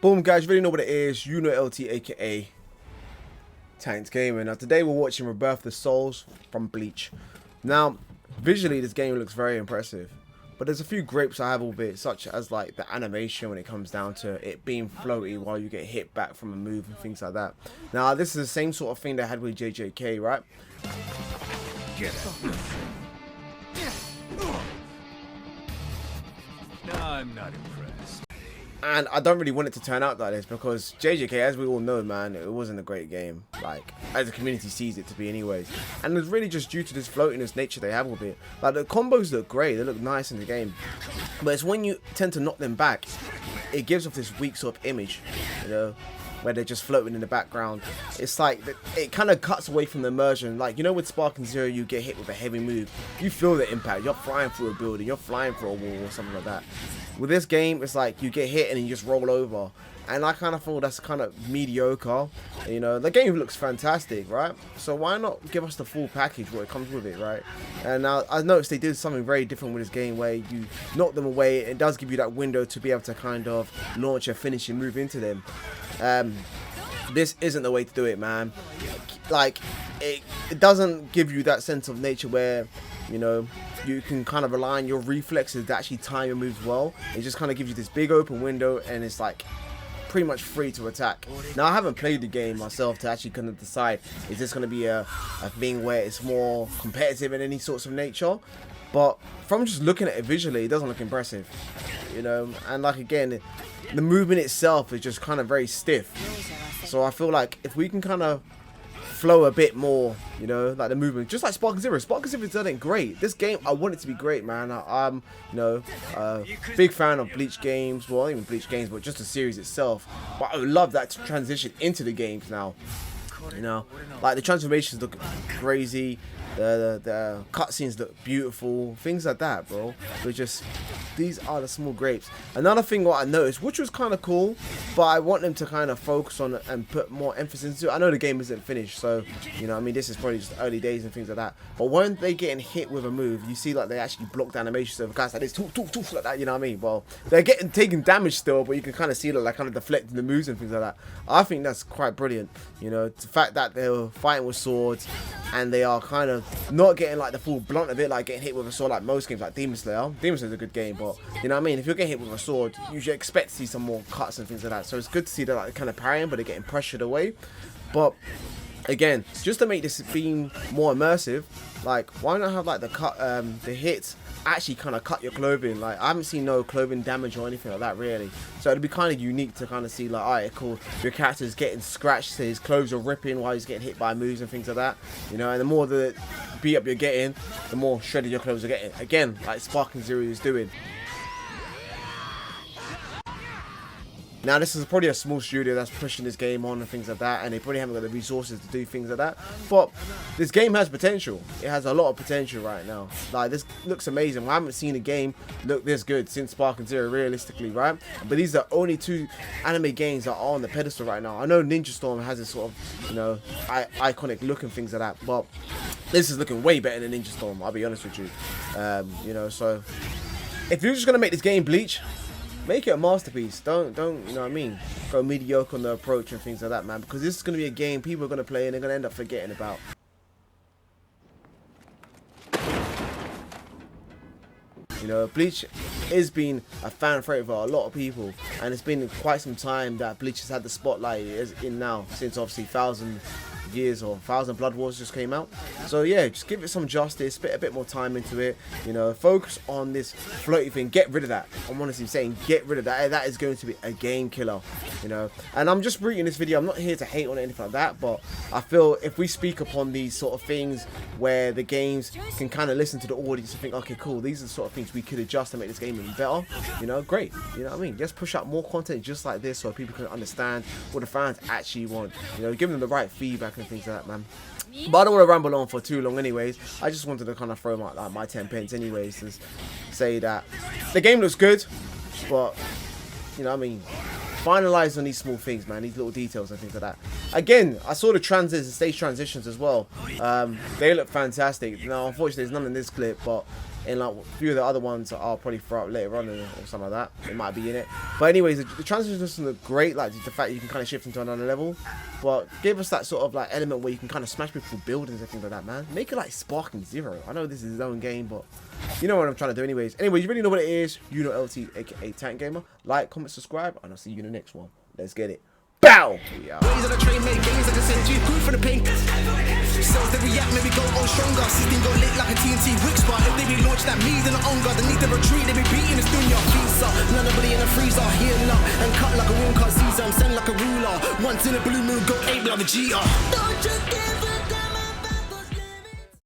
Boom, guys, you really know what it is. You know LT, aka TANKdGAMER. Now, today we're watching Rebirth the Souls from Bleach. Now, visually, this game looks very impressive, but there's a few gripes I have with it, such as like the animation when it comes down to it being floaty while you get hit back from a move and things like that. Now, this is the same sort of thing they had with JJK, right? Get it. No, I'm not impressed. And I don't really want it to turn out like this because JJK, as we all know, man, it wasn't a great game. Like, as the community sees it to be anyways. And it's really just due to this floatiness nature they have with it. Like, the combos look great, they look nice in the game. But it's when you tend to knock them back, it gives off this weak sort of image, you know, where they're just floating in the background. It's like, it kind of cuts away from the immersion. Like, you know, with Spark and Zero, you get hit with a heavy move. You feel the impact. You're flying through a building. You're flying through a wall or something like that. With this game, it's like you get hit and you just roll over. And I kind of feel that's kind of mediocre. You know, the game looks fantastic, right? So why not give us the full package, what it comes with it, right? And now I noticed they did something very different with this game where you knock them away. It does give you that window to be able to kind of launch a finishing move into them. This isn't the way to do it, man. Like, it doesn't give you that sense of nature where, you know, you can kind of rely on your reflexes to actually time your moves well. It just kind of gives you this big open window and it's like pretty much free to attack. Now, I haven't played the game myself to actually kind of decide, is this going to be a thing where it's more competitive in any sorts of nature? But from just looking at it visually, it doesn't look impressive, you know. And like, again, the movement itself is just kind of very stiff. So I feel like if we can kind of flow a bit more, you know, like the movement, just like Spark and Zero. Spark and Zero's done it great. This game, I want it to be great, man. I'm, you know, big fan of Bleach games. Well, not even Bleach games, but just the series itself. But I would love that to transition into the games now. You know, like the transformations look crazy. The cutscenes look beautiful, things like that, bro. But just, these are the small grapes. Another thing what I noticed, which was kind of cool, but I want them to kind of focus on it and put more emphasis into it. I know the game isn't finished, so, you know, I mean, this is probably just early days and things like that. But when they getting hit with a move, you see like they actually block the animations of guys like this, toof, like that, you know what I mean? Well, they're taking damage still, but you can kind of see like kind of deflecting the moves and things like that. I think that's quite brilliant, you know, the fact that they're fighting with swords and they are kind of not getting like the full blunt of it, like getting hit with a sword like most games like Demon Slayer. Demon Slayer is a good game, but you know what I mean, if you're getting hit with a sword, you should expect to see some more cuts and things like that. So it's good to see that like kind of parrying, but they're getting pressured away. But again, just to make this being more immersive, like why not have like the hits actually kind of cut your clothing? Like I haven't seen no clothing damage or anything like that really, so it'd be kind of unique to kind of see like, alright, cool, your character's getting scratched, so his clothes are ripping while he's getting hit by moves and things like that, you know. And the more the beat up you're getting, the more shredded your clothes are getting, again like Spark and Zero is doing. Now, this is probably a small studio that's pushing this game on and things like that, and they probably haven't got the resources to do things like that. But this game has potential. It has a lot of potential right now. Like, this looks amazing. I haven't seen a game look this good since Spark and Zero, realistically, right? But these are only two anime games that are on the pedestal right now. I know Ninja Storm has this sort of, you know, iconic look and things like that, but this is looking way better than Ninja Storm, I'll be honest with you. You know, so if you're just gonna make this game Bleach, make it a masterpiece. Don't, you know what I mean, go mediocre on the approach and things like that, man. Because this is going to be a game people are going to play and they're going to end up forgetting about. You know, Bleach has been a fan favorite for a lot of people. And it's been quite some time that Bleach has had the spotlight in now. Since obviously 1,000 Years or 1,000 Blood Wars just came out. So yeah, just give it some justice, put a bit more time into it, you know, focus on this floaty thing, get rid of that. I'm honestly saying get rid of that. That is going to be a game killer, you know. And I'm just reading this video, I'm not here to hate on anything like that, but I feel if we speak upon these sort of things where the games can kind of listen to the audience and think, okay, cool, these are the sort of things we could adjust to make this game even better, you know, great, you know what I mean. Just push out more content just like this so people can understand what the fans actually want, you know, give them the right feedback and things like that, man. But I don't want to ramble on for too long anyways. I just wanted to kind of throw my 10 pence anyways to say that the game looks good, but you know what I mean, finalize on these small things, man, these little details and things like that. Again, I saw the stage transitions as well. They look fantastic. Now unfortunately there's none in this clip, but And like a few of the other ones I'll probably throw up later on or something like that. It might be in it. But anyways, the transitions doesn't look great, like the fact you can kind of shift into another level. But give us that sort of like element where you can kind of smash people buildings and things like that, man. Make it like Sparking Zero. I know this is his own game, but you know what I'm trying to do anyways. Anyways, you really know what it is. You know LT, aka TANKdGAMER. Like, comment, subscribe, and I'll see you in the next one. Let's get it. Bow! Yeah. Ways on the train, make games like I said, you good for the pain. Cells that react, maybe go on stronger. System go lit like a TNT wick spot. If they be launched at me, then I'm on guard. They need to retreat, they be beating the studio. Visa, none of in a freezer. Healing up and cut like a wound cut Caesar. I'm sending like a ruler. Once in a blue moon, go ape like a GR. Don't you give